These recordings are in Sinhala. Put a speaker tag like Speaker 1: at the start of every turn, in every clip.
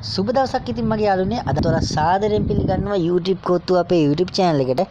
Speaker 1: සුබ දවසක් ඉතින් මගේ යාළුවනේ අද තොර සාදරයෙන් පිළිගන්නවා YouTube කොත්තු අපේ YouTube channel එකට.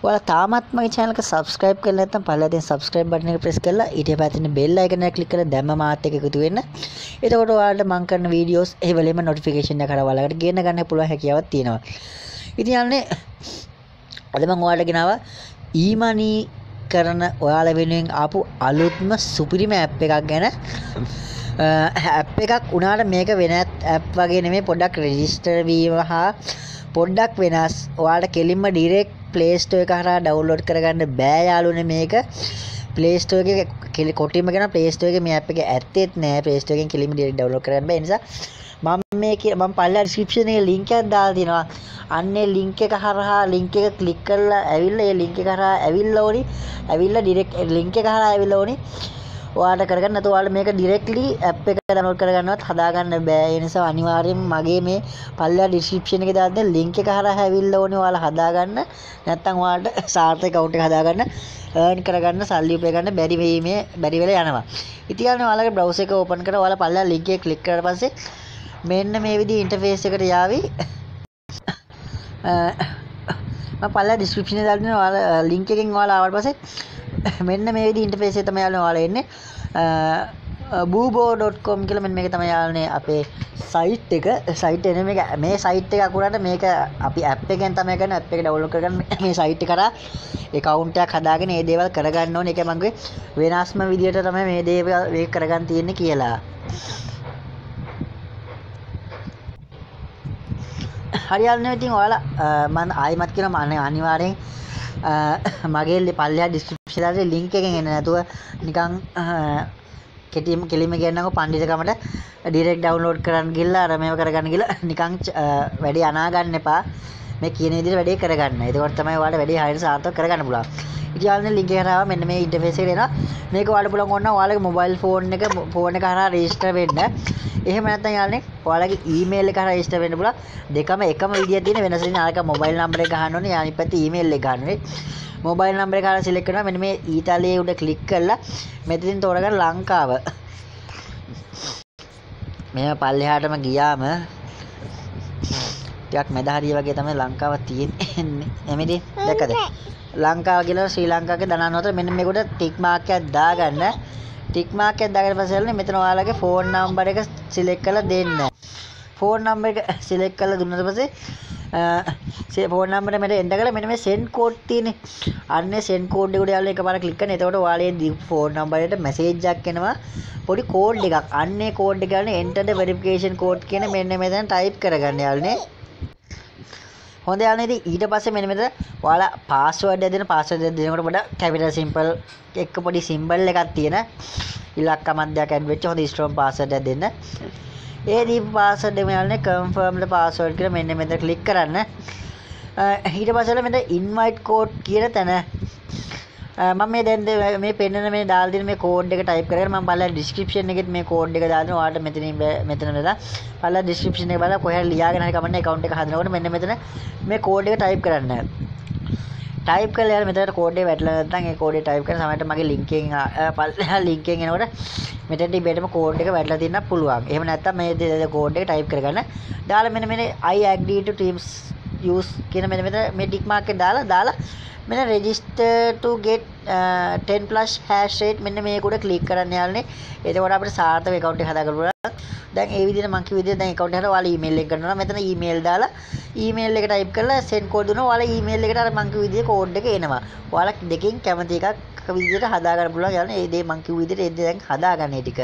Speaker 1: ඔයාලා තාමත් මගේ channel එක subscribe කරලා නැත්නම් පළලා තියෙන subscribe button එක press කරලා ඊට පස්සේ තියෙන bell icon එක click කරලා දැම්ම මාත් එක්ක එකතු වෙන්න. එතකොට ඔයාලට මම කරන videos ඒ වෙලෙම notification එක කරා ඔයාලට ගෙන්න ගන්න පුළුවන් හැකියාවක් තියෙනවා. ඉතින් යාළුවනේ අද මම ඔයාලට ගෙනාවා e-money කරන ඔයාලා වෙනුවෙන් ආපු අලුත්ම සුපිරිම app එකක් ගැන. ඇප් එකක් උනාට මේක වෙන ඇප් වගේ නෙමෙයි පොඩ්ඩක් රෙජිස්ටර් වීම හා පොඩ්ඩක් වෙනස්. ඔයාලට කෙලින්ම ඩිරෙක්ට් Play Store එක හරහා ඩවුන්ලෝඩ් කරගන්න බෑ යාළුවනේ මේක. Play Store එකේ කොටින්ම කරන Play Store එකේ මේ ඇප් එක ඇත්තෙත් නෑ. Play Store එකෙන් කෙලින්ම ඩිරෙක්ට් ඩවුන්ලෝඩ් කරගන්න බෑ. ඒ නිසා මම පල්ලා description එකේ link එකක් දාලා තියෙනවා. අන්නේ link එක හරහා link එක click කරලා ඇවිල්ලා ඒ link එක හරහා ඇවිල්ලා ඕනි. ඇවිල්ලා direct link එක හරහා ඇවිල්ලා ඕනි. ඔයාලට කරගන්න නැත්නම් ඔයාලා මේක directly app එක download කරගන්නවත් හදාගන්න බෑ. ඒ නිසා අනිවාර්යෙන් මගේ මේ පල්ලා description එකේ දාන්න link එක හරහා ඇවිල්ලා ඕනේ ඔයාලා හදාගන්න. නැත්නම් ඔයාලට සාර්ථක account එක හදාගන්න earn කරගන්න සල්ලි උපය ගන්න බැරි වෙලා යනවා. ඉතින් ඔයාලගේ browser එක open කරලා ඔයාලා පල්ලා link එක click කරලා පස්සේ මෙන්න මේ විදිහේ interface එකට යාවි. මම පල්ලා description එකේ දාන්න ඔයාලා link එකෙන් ඔයාලා ආවට පස්සේ මෙන්න මේ විදිහේ ඉන්ටර්ෆේස් එක තමයි ඔයාලා එන්නේ. boboo.com කියලා මෙන්න මේක තමයි යාළුවනේ අපේ සයිට් එක. සයිට් එන මේ සයිට් එක අකුරට මේක අපි ඇප් එකෙන් තමයි කරන ඇප් එක ඩවුන්ලෝඩ් කරගන්න මේ සයිට් එක කරා account එකක් හදාගෙන මේ දේවල් කරගන්න ඕනේ. ඒක මම වෙනස්ම විදියට තමයි මේ දේවල් මේක කරගන්න තියෙන්නේ කියලා. හරියන්නේ ඉතින් ඔයාලා මම ආයිමත් කියනවා අනිවාර්යෙන් මගේ පල්ලෙහා description එකේ link එකෙන් එන්නේ නැතුව නිකන් කෙලිම කියන්නකො පඬිතුකමට direct download කරන්න ගිහලා අර මේව කරගන්න ගිහලා නිකන් වැඩේ අනා ගන්න එපා. මේ කියන විදිහට වැඩේ කරගන්න. එතකොට තමයි ඔයාලට වැඩේ හරියට සාර්ථක කරගන්න පුළුවන්. ඉතින් ඔයාලනේ link එක හරහා මෙන්න මේ interface එකට එනවා. මේක ඔයාලට පුළුවන් ඕන නම් ඔයාලගේ mobile phone එක හරහා register වෙන්න. එහෙම නැත්නම් යාළුවනේ ඔයාලගේ email එක හරහා register වෙන්න පුළුවන්. දෙකම එකම විදියට තියෙන වෙනස තියෙන අරක mobile number එක ගන්න ඕනේ. අනිත් පැත්තේ email එක ගන්න ඕනේ. mobile number එක හරහා select කරනවා. මෙන්න මේ ඊතාලියේ උඩ click කරලා මෙතනින් තෝරගන්න ලංකාව. මෙහෙම පල්ලෙහාටම ගියාම ටිකක් මැද හරිය වගේ තමයි ලංකාව තියෙන්නේ. එමෙදි දැක්කද? ලංකාව කියලා ශ්‍රී ලංකාවේ දනන්න උතර මෙන්න මේකට ටික් මාක් එකක් දාගන්න. ටික් මාක් එකක් දාගෙන පස්සේ මෙතන ඔයාලගේ ෆෝන් නම්බර් එක සිලෙක්ට් කරලා දෙන්න. ෆෝන් නම්බර් එක සිලෙක්ට් කරලා දුන්නාට පස්සේ ෆෝන් නම්බර මෙතන එන්ටර් කරලා මෙන්න මේ send code තියෙන්නේ. අන්නේ send code එකට යාළුවා එකපාරක් click කරන. එතකොට ඔයාලගේ ෆෝන් නම්බරයට message එකක් එනවා. පොඩි code එකක්. අන්නේ code එක ගන්න enter the verification code කියන මෙන්න මෙතන type කරගන්න යාළුවනේ. හොඳ යාළුවනේ ඊට පස්සේ මෙන්න මෙතන ඔයාලා password එක දෙන password එක දෙනකොට පොඩ capital simple එක්ක පොඩි symbol එකක් තියෙන ඉලක්ක මැදයක් add වෙච්ච හොඳ strong password එකක් දෙන්න. ඒ දීපු password එක යාළුවනේ confirm the password කියලා මෙන්න මෙතන click කරන්න. ඊට පස්සේ මෙතන invite code කියන තැන මම මේ දැන් මේ පෙන්නන මේ දාලා දෙන මේ කෝඩ් එක ටයිප් කරගෙන මම බලලා description එකෙත් මේ කෝඩ් එක දාලා දෙනවා. ඔයාලට මෙතන දාලා බලලා description එක බලලා කොහේ ලියාගෙන හරි කමන්නේ account එක හදනකොට මෙන්න මෙතන මේ කෝඩ් එක ටයිප් කරන්න. ටයිප් කරලා යාර මෙතනට කෝඩ් එක වැටලා නැත්නම් ඒ කෝඩ් එක ටයිප් කරන සමහරට මගේ link එකෙන් පල්ලා link එකෙන් එනකොට මෙතනට ඉබේටම කෝඩ් එක වැටලා තියෙන්න පුළුවන්. එහෙම නැත්නම් මේ කෝඩ් එක ටයිප් කරගන්න. දාලා මෙන්න I agree to teams use කියන මෙන්න මෙතන මේ ටික් මාක් එක දාලා මෙන්න register to get 10 plus hash rate මෙන්න මේක උඩ click කරන්න යාළුවනේ. එතකොට අපිට සාර්ථක account එක හදාගන්න පුළුවන්. දැන් ඒ විදිහට මම කිව්ව විදිහට දැන් account එකට ඔයාලා email එක ගන්නවා. මෙතන email දාලා email එක type කරලා send code දුන්නා. ඔයාලා email එකට අර මම කිව්ව විදිහේ code එක එනවා. ඔයාලා දෙකෙන් කැමති එකක් විදිහට හදාගන්න පුළුවන් යාළුවනේ. ඒ දේ මම කිව්ව විදිහට ඒ දේ දැන් හදාගන්න ඒ ටික.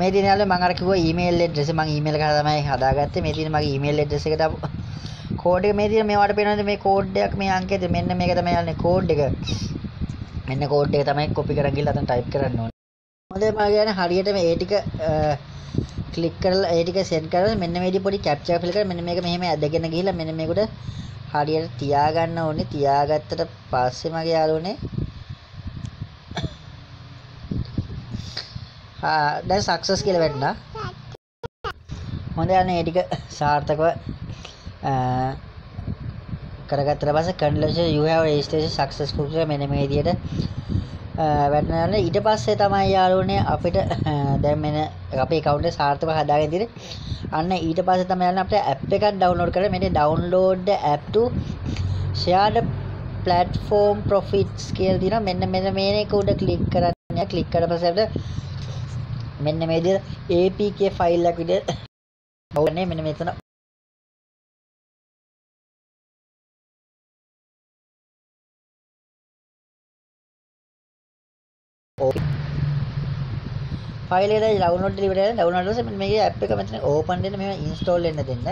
Speaker 1: මේ දින යාළුවනේ මම අර කිව්වා email address මම email එක තමයි හදාගත්තේ. මේ දින මගේ email address එකට කෝඩ් එක මේ දින මේවට පේනවාද මේ කෝඩ් එකක් මේ අංකයේද මෙන්න මේක තමයි යන්නේ කෝඩ් එක. මෙන්න කෝඩ් එක තමයි කොපි කරන් ගිහලා අතන ටයිප් කරන්න ඕනේ. හොඳයි මම කියන්නේ හරියට මේ ටික ක්ලික් කරලා ඒ ටික සෙන්ඩ් කරලා මෙන්න මේ පොඩි කැප්චර් ෆිල් කරලා මෙන්න මේක මෙහෙම ඇදගෙන ගිහලා මෙන්න මේකට හරියට තියාගන්න ඕනේ. තියාගත්තට පස්සේ මගේ යාළුවනේ දැන් සක්සස් කියලා වැටුණා. හොඳයි යන්නේ ඒ ටික සාර්ථකව කරගත්තට පස්සේ congratulations you have registration successful කියලා මෙන්න මේ විදියට වැටෙනවා. ඊට පස්සේ තමයි යාළුවනේ අපිට දැන් මෙන්න අපේ account එක සාර්ථකව හදාගෙන ඉතින් අන්න ඊට පස්සේ තමයි යාළුවනේ අපිට app එකක් download කරලා මෙන්න download the app to share the platform profits කියලා දිනවා. මෙන්න මේක උඩ ක්ලික් කරන්න. ක්ලික් කරලා පස්සේ අපිට මෙන්න මේ විදිහට APK ෆයිල් එකක් විදිහට ඔවනේ මෙන්න මෙතන ෆයිල් එක download කරලා download කරලා මෙන්න මේකේ app එක මෙතන open වෙන්න මෙහෙම install වෙන්න දෙන්න.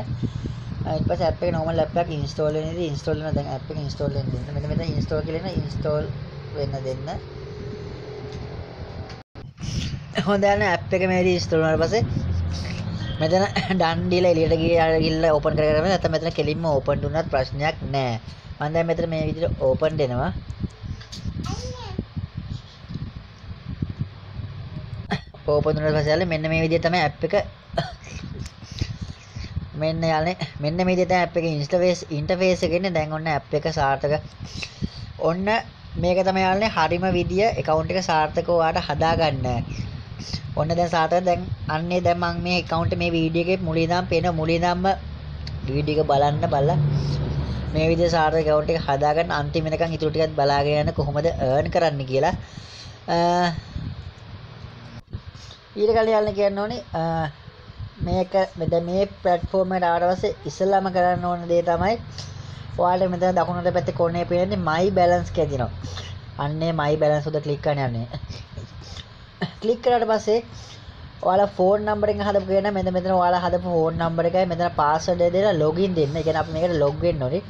Speaker 1: ඊට පස්සේ app එක normal app එකක් install වෙනදී install වෙනවා. දැන් app එක install වෙන්න දෙන්න. මෙතන install කියලා එන install වෙන්න දෙන්න. හොඳයි නේ app එක මේ install වුණාට පස්සේ මෙතන done දීලා එළියට ගිහලා open කරගන්න. නැත්නම් මෙතන කෙලින්ම open දුන්නත් ප්‍රශ්නයක් නැහැ. මම දැන් මෙතන මේ විදිහට open දෙනවා. open දුන්නාට පස්සේ යාළුවනේ මෙන්න මේ විදිහට තමයි app එක මෙන්න යාළුවනේ මෙන්න මේ විදිහට app එකේ interface එක ඉන්නේ. දැන් ඔන්න app එක සාර්ථක. ඔන්න මේක තමයි යාළුවනේ හරිම විදිය account එක සාර්ථකව ඔයාලට හදාගන්න. ඔන්න දැන් සාර්ථක දැන් අන්නේ දැන් මම මේ account මේ වීඩියෝ එකේ මුලින්දම පේන මුලින්දම වීඩියෝ එක බලලා මේ විදිහට සාර්ථක account එක හදාගන්න අන්තිම වෙනකන් ඊටු ටිකත් බලාගෙන යන කොහොමද earn කරන්න කියලා. ඊට කලින් යාළුවනේ කියන්න ඕනේ මේක දැන් මේ platform එකට ආවට පස්සේ ඉස්සෙල්ලාම කරන්න ඕන දේ තමයි ඔයාලට මෙතන දකුණට පැත්තේ කොනේ පේන්නේ my balance කියලා දිනවා. අන්නේ my balance උඩ ක්ලික් කරන්න යන්නේ. ක්ලික් කරාට පස්සේ ඔයාලා ෆෝන් නම්බර් එකෙන් හදපු ගේන මෙතන ඔයාලා හදපු ෆෝන් නම්බර් එකයි මෙතන පාස්වර්ඩ් එක දෙලා ලොගින් දෙන්න. ඒ කියන්නේ අපි මේකට ලොග් වෙන්න ඕනේ.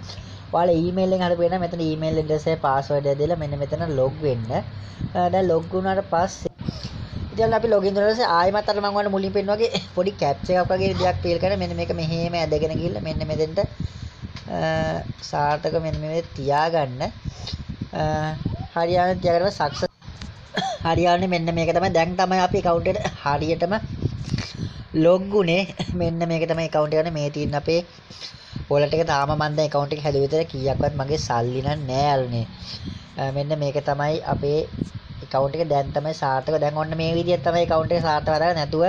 Speaker 1: ඔයාලා ඊමේල් එකෙන් හදපු ගේන මෙතන ඊමේල් ඇඩ්‍රස් එකයි පාස්වර්ඩ් එක දෙලා මෙන්න මෙතන ලොග් වෙන්න. දැන් ලොග් වුණාට පස්සේ ඉතින් අපි ලොගින් කරලා පස්සේ ආයෙමත් අර මම ඔයාලට මුලින් පෙන්නන වගේ පොඩි කැප්චර් එකක් වගේ විදියක් ෆීල් කරලා මෙන්න මේක මෙහෙම ඇදගෙන ගිහිල්ලා මෙන්න මෙතෙන්ට සාර්ථක මෙන්න මේ තියාගන්න. හරියට තියාගන්න සක්සස් හරියන්නේ මෙන්න මේක තමයි. දැන් තමයි අපි account එකට හරියටම log උනේ. මෙන්න මේක තමයි account එක. මේ තියෙන අපේ wallet එක. තාම මම දැන් account එක හැදුවේ විතර කීයක්වත් මගේ සල්ලි නෑ අරුනේ. මෙන්න මේක තමයි අපේ account එක. දැන් තමයි සාර්ථක. දැන් ඔන්න මේ විදිහට තමයි account එක සාර්ථක කරගන්න. නැතුව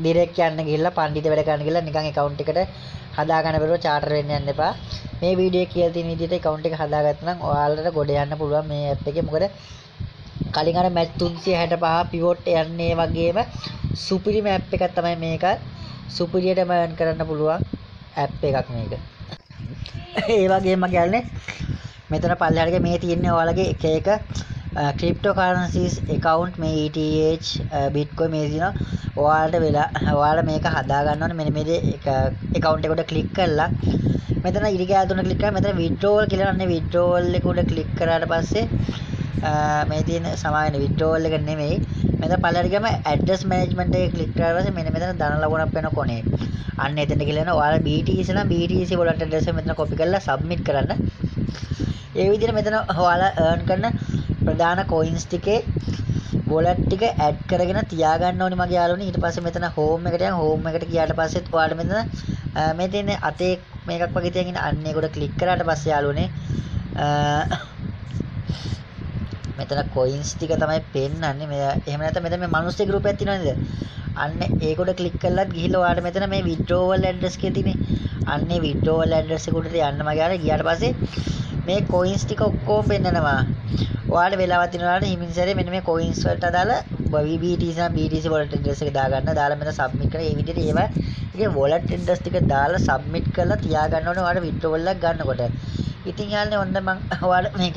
Speaker 1: direct යන්න ගිහිල්ලා පඬිත වැඩ කරන්න ගිහිල්ලා නිකන් account එකට හදා ගන්න බැරුව charter වෙන්න යන්න එපා. මේ වීඩියෝ එකේ කියලා තියෙන විදිහට account එක හදාගත්තා නම් ඔයාලට ගොඩ යන්න පුළුවන් මේ app එකේ. මොකද කලින් අර match 365 pivot යන්නේ වගේම සුපිරිම app එකක් තමයි මේක. සුපිරියටම earn කරන්න පුළුවන් app එකක් මේක. ඒ වගේම කියන්නේ මෙතන පල්ලෙහාට මේ තියෙන්නේ ඔයාලගේ එක එක cryptocurrencies account මේ ETH bitcoin මේ දිනවා. ඔයාලා මේක හදා ගන්න ඕනේ. මෙන්න මේ account එකට ක්ලික් කරලා මෙතන ඉරිගෑ තුන ක්ලික් කරලා මෙතන withdrawal කියලා නන්නේ withdrawal එක උඩ ක්ලික් කරාට පස්සේ මේ තියෙන සමාවෙන withdrawal එක නෙමෙයි. මෙතන පල්ලෙහාට ගියම address management එක ක්ලික් කරලා පස්සේ මෙන්න මෙතන ධන ලකුණක් වෙන කොනේ. අන්න එතනට ගිහලා යනවා. ඔයාලා BTC නම් BTC wallet address එක මෙතන copy කරලා submit කරන්න. ඒ විදිහට මෙතන ඔයාලා earn කරන ප්‍රධාන coins ටිකේ wallet ටික add කරගෙන තියාගන්න ඕනේ මගේ යාළුවනේ. ඊට පස්සේ මෙතන home එකට යන් home එකට ගියාට පස්සෙත් ඔයාලා මෙතන මේ තියෙන අතේ මේකක් වගේ තියගෙන අන්න ඒකට ක්ලික් කරාට පස්සේ යාළුවනේ මෙතන coins ටික තමයි පෙන්නන්නේ. මේ එහෙම නැත්නම් මෙතන මේ මිනිස්සු group එකක් තියෙනවා නේද? අන්න ඒකට ක්ලික් කළාත් ගිහිල්ලා ඔයාලට මෙතන මේ withdrawal address එකේ තියෙන්නේ. අන්නේ withdrawal address එක උඩට යන්න මගේ යාළුවා. ගියාට පස්සේ මේ coins ටික ඔක්කොම පෙන්නනවා. ඔයාලට වෙලාවක් තියෙනවාට හිමින්සරේ මෙන්න මේ coins වලට අදාළ BTC නම් BTC wallet address එක දාගන්න. දාලා මෙතන submit කරලා මේ විදිහට ඒවා ඒකේ wallet address ටික දාලා submit කරලා තියාගන්න ඕනේ ඔයාලට withdrawal එකක් ගන්නකොට. ඉතින් යාළුවනේ ඔන්න මම ඔයාලට මේක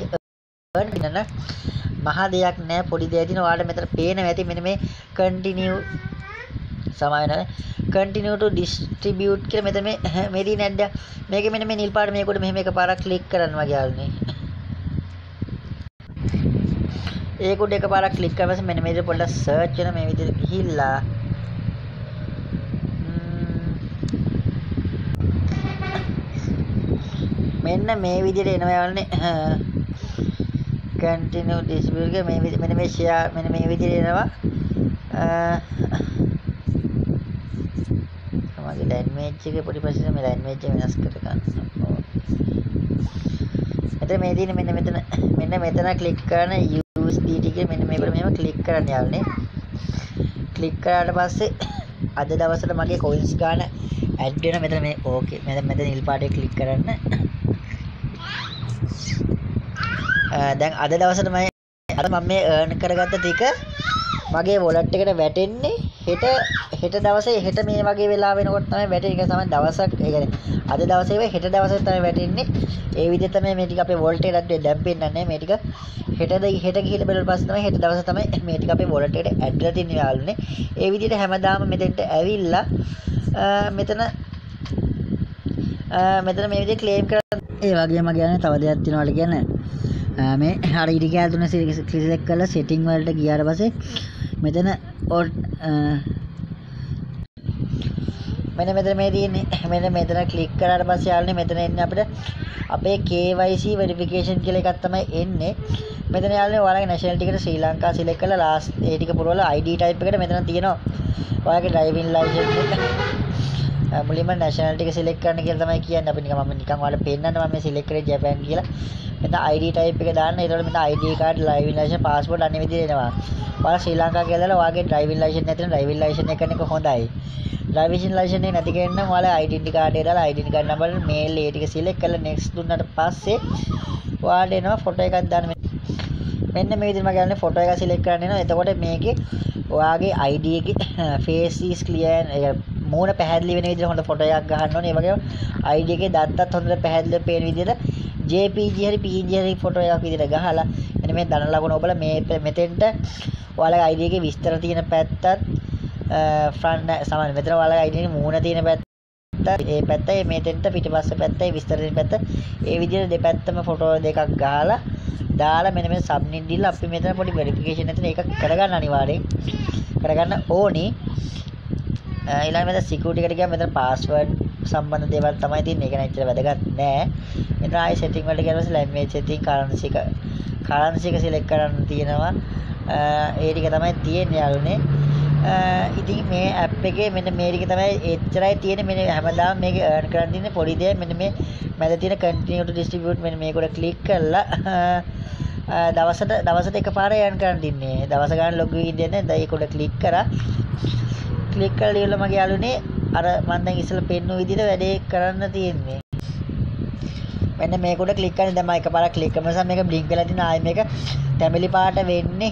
Speaker 1: earn කරන මහා දෙයක් නෑ පොඩි දෙයක් තියෙනවා. ඔයාලට මෙතන පේනවා ඇති මෙන්න මේ continue සමාවෙන continue to distribute කියලා මෙතන මේ තියෙන ඇඩ් එක. මේකේ මෙන්න මේ නිල් පාට මේකට මෙහෙම එකපාරක් ක්ලික් කරන්න මගේ යාළුවනේ. ඒක උඩ එකපාරක් ක්ලික් කරලා පස්සේ මෙන්න මේ විදිහට පොඩ්ඩක් සර්ච් වෙන මේ විදිහට ගිහිල්ලා මෙන්න මේ විදිහට එනවා යාළුවනේ. continue distribute එක මේ මෙන්න මේ share මෙන්න මේ විදිහට එනවා. මගේ ලැන්ග්වේජ් එකේ පොඩි ප්‍රශ්න මේ ලැන්ග්වේජ් එක වෙනස් කර ගන්න. මෙතන මේ තියෙන මෙන්න මෙතන ක්ලික් කරන USDT එක මෙන්න මේකට මෙහෙම ක්ලික් කරන්න යාළුවනේ. ක්ලික් කරාට පස්සේ අද දවසට මගේ coins ගන්න ඇඩ් වෙන මෙතන මේ ඕකේ මෙතන නිල් පාටේ ක්ලික් කරන්න. දැන් අද දවසට මම මේ earn කරගත්ත ටික මගේ wallet එකට වැටෙන්නේ හෙට දවසේ හෙට මේ වගේ වෙලාව වෙනකොට තමයි වැටෙන්නේ. ඒක තමයි දවසක් ඒ කියන්නේ අද දවසේ වෙයි හෙට දවසේ තමයි වැටෙන්නේ. ඒ විදිහට තමයි මේ ටික අපේ wallet එකට දැන් පෙන්නන්නේ නැහැ. මේ ටික හෙට ගිහින් බලලා පස්සේ තමයි හෙට දවසේ තමයි මේ ටික අපේ wallet එකට ඇඩ් වෙලා තින්නේ යාළුවනේ. ඒ විදිහට හැමදාම මෙතෙන්ට ඇවිල්ලා මෙතන මේ විදිහට ක්ලේම් කරලා ඒ වගේම කියන්නේ තව දෙයක් තියෙනවාට කියන්නේ මේ හර ඉරි කැල තුන සිලෙක්ට් කරලා setting වලට ගියාට පස්සේ මෙතන මෙතන මේ තියෙන්නේ මෙතන ක්ලික් කරාට පස්සේ යාළුවනේ මෙතන එන්නේ අපිට අපේ KYC verification කියලා එකක් තමයි එන්නේ. මෙතන යාළුවනේ ඔයාලගේ nationality එකට ශ්‍රී ලංකා select කරලා last ඒ ටික පුරවලා ID type එකට මෙතන තියෙනවා ඔයාලගේ driving license එක. මුලින්ම nationality එක select කරන්න කියලා තමයි කියන්නේ. අපි මම නිකන් ඔයාලට පෙන්නන්න මම මේ select කරේ Japan කියලා. මෙතන ID type එක දාන්න. ඒතකොට මෙතන ID card, driving license, passport අනේ විදිහට එනවා. ඔයාලා ශ්‍රී ලංකා කියලා දාලා ඔයාගේ driving license නැතිනම් driving license එක කරන එක හොඳයි. driving license එක නැති කෙනෙක් නම් ඔයාලා identity card එක දාලා identity card number mail ඒ ටික select කරලා next දුන්නාට පස්සේ ඔයාලට එනවා photo එකක් දාන්න. මෙන්න මේ විදිහට මම කියන්නේ photo එක select කරන්න එනවා. එතකොට මේකේ ඔයාගේ ID එකේ face is clear මූණ පැහැදිලි වෙන විදිහට හොඳ ෆොටෝ එකක් ගහන්න ඕනේ. ඒ වගේම ID එකේ දත්තත් හොඳට පැහැදිලිව පේන විදිහට JPG හරි PNG හරි ෆොටෝ එකක් විදිහට ගහලා මෙන්න මේ දන ලකුණ ඔබලා මේ මෙතෙන්ට ඔයාලගේ ID එකේ විස්තර තියෙන පැත්තත් ෆ්‍රන්ට් සමාන මෙතන ඔයාලගේ ID එකේ මූණ තියෙන පැත්ත ඒ පැත්තයි මෙතෙන්ට පිටිපස්ස පැත්තයි විස්තර තියෙන පැත්ත ඒ විදිහට දෙපැත්තම ෆොටෝ දෙකක් ගහලා දාලා මෙන්න මේ සබ්මිට් දීලා අපි මෙතන පොඩි වෙරිෆිකේෂන් එකක් ඒක කරගන්න අනිවාර්යෙන් කරගන්න ඕනි. ඊළඟ මෙතන සිකියුරිටි එකට ගියාම මෙතන පාස්වර්ඩ් සම්බන්ධ දේවල් තමයි තියෙන්නේ. ඒක නම් ඇත්තට වැදගත් නෑ. මෙතන ආයේ සෙටින් වලට ගියාම ලැන්ග්වේජ් සෙටින් කරන්සි එක සිලෙක්ට් කරන්න තියෙනවා. ඒ ටික තමයි තියෙන්නේ යාළුවනේ. ඉතින් මේ ඇප් එකේ මෙන්න මේ ටික තමයි එච්චරයි තියෙන්නේ. මෙන්න හැමදාම මේක earn කරන් දින්නේ පොඩි දෙයක්. මෙන්න මේ මැද තියෙන continue to distribute මෙන්න මේක උඩ ක්ලික් කරලා දවසට එකපාරයි earn කරන් දින්නේ. දවස ගන්න log in දෙන්නේ. දැන් ඒක උඩ ක්ලික් කරා. ක්ලික් කරලා ඉවරලා මගේ යාළුවනේ අර මම දැන් ඉස්සෙල්ලා පෙන්නු විදිහට වැඩේ කරන්න තියෙන්නේ. මෙන්න මේක උඩ ක්ලික් කරන්නේ දැන් මම එකපාරක් ක්ලික් කරන නිසා මේක බ්ලින්ක් වෙලා තියෙන ආයෙ මේක තැඹිලි පාට වෙන්නේ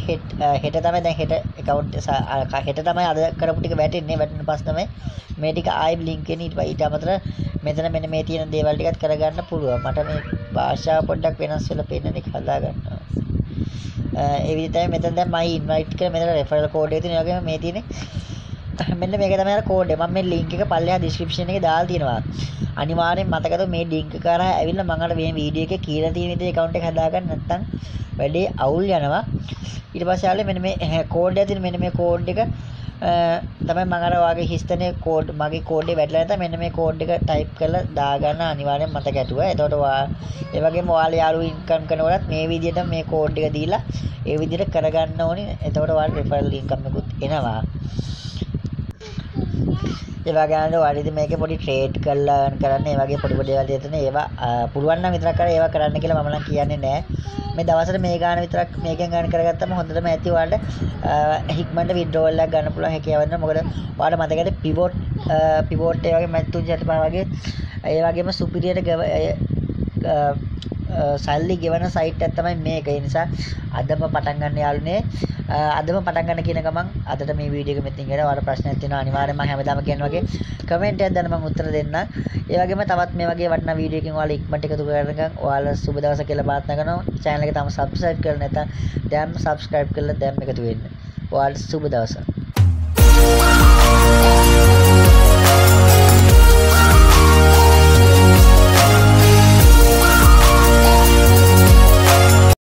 Speaker 1: හෙට තමයි දැන් හෙට account හෙට තමයි අද කරපු ටික වැටෙන්නේ. වැටෙන පස්සේ තමයි මේ ටික ආයෙ බ්ලින්ක් වෙන්නේ. ඊට අමතරව මෙතන මෙන්න මේ තියෙන දේවල් ටිකත් කරගන්න පුළුවන්. මට මේ භාෂාව පොඩ්ඩක් වෙනස් වෙලා පෙන්නන එක හදා ගන්නවා. ඒ විදිහට මෙතන දැන් මම invite කරලා මෙතන referral code එක තියෙනවා. ඒ වගේම මේ තියෙන්නේ මෙන්න මේක තමයි අර කෝඩ් එක. මම මේ link එක පල්ලෙහා description එකේ දාලා තියෙනවා. අනිවාර්යෙන් මතකද මේ link එක කරා ඇවිල්ලා මම අර මේ වීඩියෝ එකේ කියලා තියෙන විදිහේ account එක හදාගන්න නැත්නම් වැඩේ අවුල් යනවා. ඊට පස්සේ ආවල මෙන්න මේ කෝඩ් එක තියෙන මෙන්න මේ කෝඩ් එක තමයි මම අර වාගේ හිස්තනේ කෝඩ් මගේ කෝඩ් එක වැටලා නැත්නම් මෙන්න මේ කෝඩ් එක ටයිප් කරලා දාගන්න අනිවාර්යෙන් මතක ඇතුවා. එතකොට ඒ වගේම ඔයාලා යාළුවෝ ඉන්කම් කරනකොටත් මේ විදිහට මේ කෝඩ් එක දීලා ඒ විදිහට කරගන්න ඕනේ. එතකොට ඔයාලා referral income එකකුත් එනවා. ඒ වගේම ඔයාලා මේකේ පොඩි ට්‍රේඩ් කරලා earn කරන්න ඒ වගේ පොඩි පොඩි දේවල් තියෙන ඒවා පුළුවන් නම් විතරක් කරලා ඒවා කරන්න කියලා මම නම් කියන්නේ නෑ. මේ දවසට මේ ගාන විතරක් මේකෙන් earn කරගත්තම හොඳටම ඇති ඔයාලට හික්මන්ට withdrawal එකක් ගන්න පුළුවන් හැකියාව වෙනවා. මොකද ඔයාලට මතකද pivot ඒ වගේ මැත් 3 4 වගේ ඒ වගේම superior සල්ලි ගෙවන සයිට් එකක් තමයි මේක. ඒ නිසා අදම පටන් ගන්න යාළුනේ. අදම පටන් ගන්න කියන ගමන් අදට මේ වීඩියෝ එක මෙතනින් ගිහලා ඔයාලට ප්‍රශ්නයක් තියෙනවා අනිවාර්යෙන්ම මම හැමදාම කියන වගේ කමෙන්ට් එකක් දාන්න මම උත්තර දෙන්නම්. ඒ වගේම තවත් මේ වගේ වටිනා වීඩියෝ එකකින් ඔයාලා ඉක්මනට එකතු කරගන්න ඔයාලා සුබ දවසක් කියලා ප්‍රාර්ථනා කරනවා. channel එක තාම subscribe කරලා නැත්නම් දැන් subscribe කරලා දැන් එකතු වෙන්න. ඔයාලට සුබ දවසක්.